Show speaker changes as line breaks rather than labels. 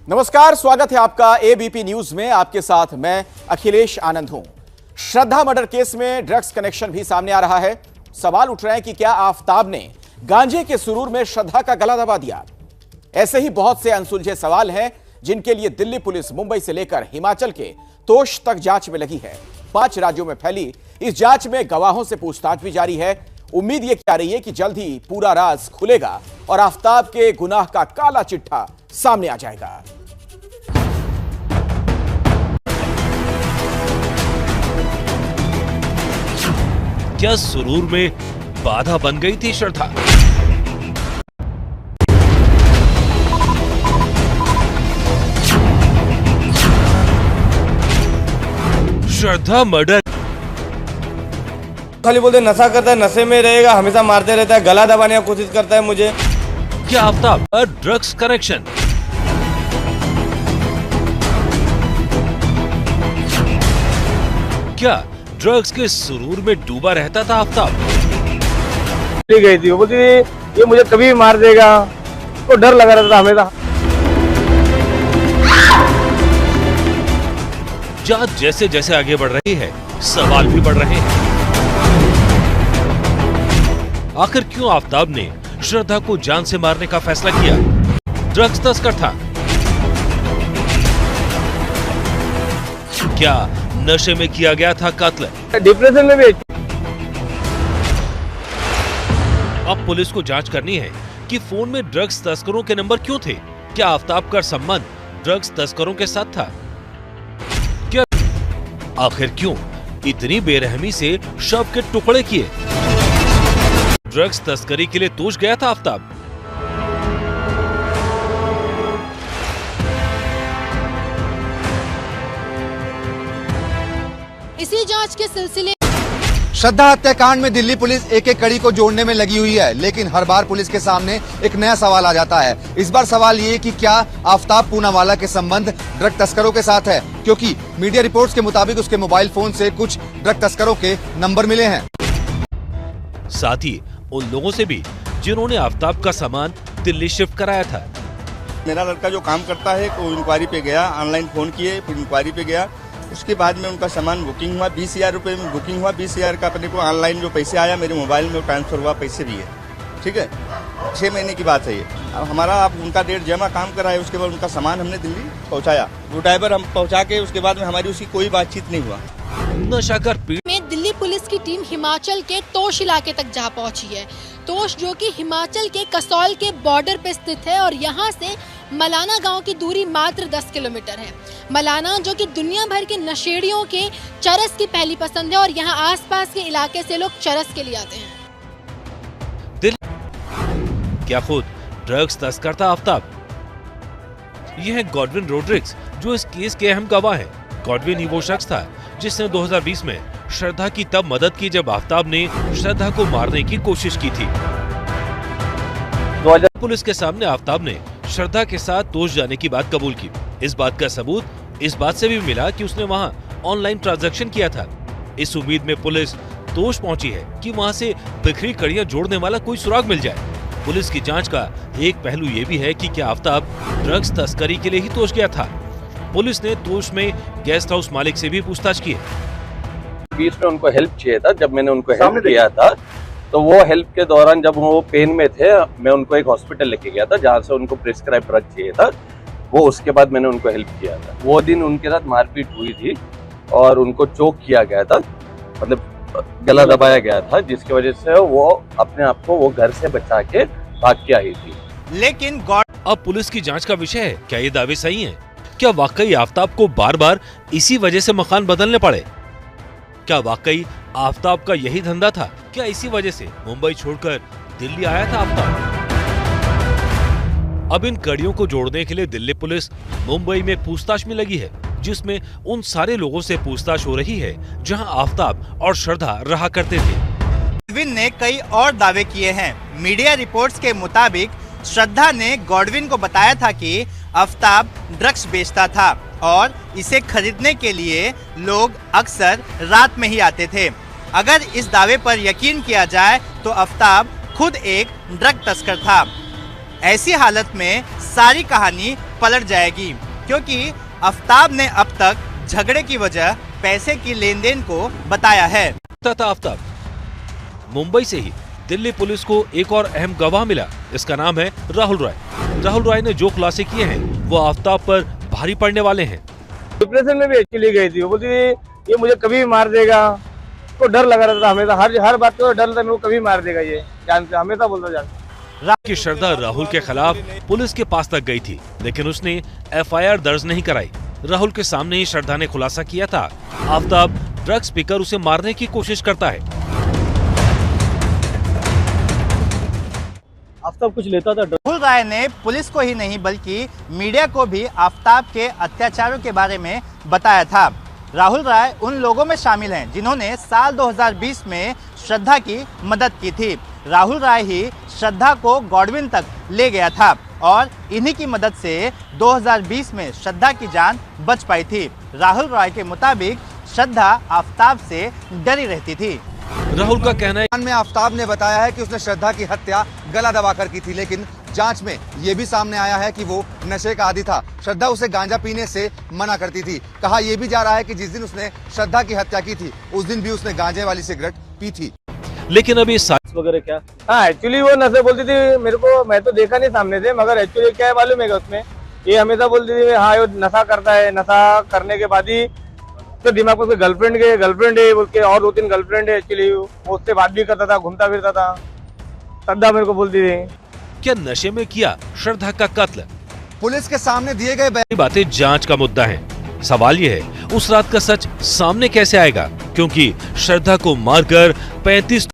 नमस्कार, स्वागत है आपका एबीपी न्यूज में। आपके साथ मैं अखिलेश आनंद हूं। श्रद्धा मर्डर केस में ड्रग्स कनेक्शन भी सामने आ रहा है। सवाल उठ रहे हैं कि क्या आफताब ने गांजे के सुरूर में श्रद्धा का गला दबा दिया। ऐसे ही बहुत से अनसुलझे सवाल हैं जिनके लिए दिल्ली पुलिस मुंबई से लेकर हिमाचल के तोश तक जांच में लगी है। 5 राज्यों में फैली इस जांच में गवाहों से पूछताछ भी जारी है। उम्मीद यह की रही है कि जल्द ही पूरा राज खुलेगा और आफताब के गुनाह का काला चिट्ठा सामने आ जाएगा।
क्या सुरूर में बाधा बन गई थी श्रद्धा? श्रद्धा मर्डर
खाली बोलते नशा करता है, नशे में रहेगा, हमेशा मारते रहता है, गला दबाने की कोशिश करता है मुझे।
क्या आफताब का ड्रग्स कनेक्शन? क्या ड्रग्स के सुरूर में डूबा रहता था आफताब?
गई थी वो, बोलती थी ये मुझे कभी भी मार देगा, तो डर लगा रहता था हमेशा।
जांच जैसे जैसे आगे बढ़ रही है, सवाल भी बढ़ रहे हैं। आखिर क्यों आफताब ने श्रद्धा को जान से मारने का फैसला किया? ड्रग्स तस्कर था क्या? नशे में किया गया था कत्ल?
डिप्रेशन में भी।
अब पुलिस को जांच करनी है कि फोन में ड्रग्स तस्करों के नंबर क्यों थे। क्या आफताब का संबंध ड्रग्स तस्करों के साथ था? क्या आखिर क्यों इतनी बेरहमी से शव के टुकड़े किए? ड्रग्स तस्करी के लिए तोश गया था आफताब?
इसी जांच के सिलसिले
श्रद्धा हत्याकांड में दिल्ली पुलिस एक एक कड़ी को जोड़ने में लगी हुई है, लेकिन हर बार पुलिस के सामने एक नया सवाल आ जाता है। इस बार सवाल ये कि क्या आफताब पूनावाला के संबंध ड्रग तस्करों के साथ है, क्योंकि मीडिया रिपोर्ट्स के मुताबिक उसके मोबाइल फोन से कुछ ड्रग तस्करों के नंबर मिले हैं।
साथ ही उन लोगों से भी जिन्होंने आफताब का सामान दिल्ली शिफ्ट कराया था।
मेरा लड़का जो काम करता है वो इंक्वायरी पे गया, ऑनलाइन फोन किए, फिर इंक्वायरी पे गया। उसके बाद में उनका सामान बुकिंग हुआ, 20,000 रुपये में बुकिंग हुआ। 20,000 का अपने को ऑनलाइन जो पैसे आया मेरे मोबाइल में वो ट्रांसफर हुआ, पैसे भी है। ठीक है, 6 महीने की बात है ये। अब हमारा आप उनका डेट जमा काम कराए, उसके बाद उनका सामान हमने दिल्ली पहुंचाया। वो ड्राइवर हम पहुंचा के उसके बाद में हमारी उसकी कोई बातचीत नहीं हुआ।
नशाकर पीड़
में दिल्ली पुलिस की टीम हिमाचल के तोश इलाके तक जा पहुंची है। तोश जो कि हिमाचल के कसौल के बॉर्डर पे स्थित है और यहां से मलाना गांव की दूरी मात्र 10 किलोमीटर है। मलाना जो कि दुनिया भर के नशेड़ियों के चरस की पहली पसंद है और यहां आसपास के इलाके से लोग चरस के लिए आते हैं।
क्या खुद ड्रग्स तस्कर था आफताब? यह है गॉडविन रोड्रिग्स जो इस केस के अहम गवाह है। गॉडविन ही वो शख्स था जिसने 2020 में श्रद्धा की तब मदद की जब आफताब ने श्रद्धा को मारने की कोशिश की थी। पुलिस के सामने आफताब ने श्रद्धा के साथ तोश जाने की बात कबूल की। इस बात का सबूत इस बात से भी मिला कि उसने वहां ऑनलाइन ट्रांजैक्शन किया था। इस उम्मीद में पुलिस तोश पहुंची है कि वहां से बिखरी कड़ियां जोड़ने वाला कोई सुराग मिल जाए। पुलिस की जांच का एक पहलू ये भी है कि क्या आफताब ड्रग्स तस्करी के लिए ही तोश गया था। पुलिस ने तोश में गेस्ट हाउस मालिक से भी पूछताछ की है।
बीच में उनको हेल्प चाहिए था। जब मैंने उनको हेल्प किया था तो वो हेल्प के दौरान जब वो पेन में थे, मैं उनको एक हॉस्पिटल लेके गया था जहाँ से उनको प्रिस्क्राइब ड्रग चाहिए था। वो उसके बाद मैंने उनको हेल्प किया था। वो दिन उनके साथ मारपीट हुई थी और उनको चोक किया गया था, मतलब गला दबाया गया था, जिसकी वजह से वो अपने आप को वो घर से बचा के भाग के आई थी।
लेकिन अब पुलिस की जांच का विषय है, क्या ये दावे सही हैं? क्या वाकई आफताब को बार बार इसी वजह से मकान बदलने पड़े? क्या वाकई आफताब का यही धंधा था? क्या इसी वजह से मुंबई छोड़कर दिल्ली आया था आफताब? अब इन कड़ियों को जोड़ने के लिए दिल्ली पुलिस मुंबई में पूछताछ में लगी है, जिसमें उन सारे लोगों से पूछताछ हो रही है जहां आफताब और श्रद्धा रहा करते थे।
गॉडविन ने कई और दावे किए हैं। मीडिया रिपोर्ट्स के मुताबिक श्रद्धा ने गॉडविन को बताया था कि आफताब ड्रग्स बेचता था और इसे खरीदने के लिए लोग अक्सर रात में ही आते थे। अगर इस दावे पर यकीन किया जाए तो आफताब खुद एक ड्रग तस्कर था। ऐसी हालत में सारी कहानी पलट जाएगी, क्योंकि आफ्ताब ने अब तक झगड़े की वजह पैसे की लेन देन को बताया है।
आफ्ताब मुंबई से ही दिल्ली पुलिस को एक और अहम गवाह मिला। इसका नाम है राहुल राय। राहुल राय ने जो खुलासे किए हैं वो आफ्ताब पर भारी पड़ने वाले हैं।
डिप्रेशन में भी एक्चुअली गई थी, वो बोलती थी ये मुझे कभी मार देगा, तो डर लगा रहता था हमेशा, हर बात को डर लगता, मेरे को कभी मार देगा ये जान से, हमेशा बोलता जान
की श्रद्धा राहुल के खिलाफ पुलिस के पास तक गई थी, लेकिन उसने एफआईआर दर्ज नहीं कराई। राहुल के सामने ही श्रद्धा ने खुलासा किया था आफ्ताब ड्रग्स पीकर उसे मारने की कोशिश करता है।
आफ्ताब कुछ लेता था।
राहुल राय ने पुलिस को ही नहीं बल्कि मीडिया को भी आफ्ताब के अत्याचारों के बारे में बताया था। राहुल राय उन लोगों में शामिल हैं जिन्होंने साल 2020 में श्रद्धा की मदद की थी। राहुल राय ही श्रद्धा को गॉडविन तक ले गया था और इन्हीं की मदद से 2020 में श्रद्धा की जान बच पाई थी। राहुल राय के मुताबिक श्रद्धा आफ्ताब से डरी रहती थी।
राहुल का कहना है
में आफ्ताब ने बताया है कि उसने श्रद्धा की हत्या गला दबाकर की थी, लेकिन जांच में ये भी सामने आया है कि वो नशे का आदी था। श्रद्धा उसे गांजा पीने से मना करती थी। कहा यह भी जा रहा है कि जिस दिन उसने श्रद्धा की हत्या की थी उस दिन भी उसने गांजे वाली सिगरेट पी थी।
लेकिन अभी
वगैरह क्या, हाँ एक्चुअली वो नशे बोलती थी मेरे को, मैं तो देखा नहीं सामने से, मगर एक्चुअली क्या है मालूम है उसमें, ये हमेशा बोलती थी हाँ ये नशा करता है, नशा करने के बाद ही तो दिमाग में उसके गर्लफ्रेंड है, उसके और 2-3 गर्लफ्रेंड है, एक्चुअली वो उससे बात भी करता था, घूमता फिरता था। श्रद्धा मेरे को बोलती थी।
क्या नशे में किया श्रद्धा का कत्ल?
पुलिस के सामने दिए गए
बातें जांच का मुद्दा है। सवाल ये है उस रात का सच सामने कैसे आएगा, क्योंकि श्रद्धा को मारकर 35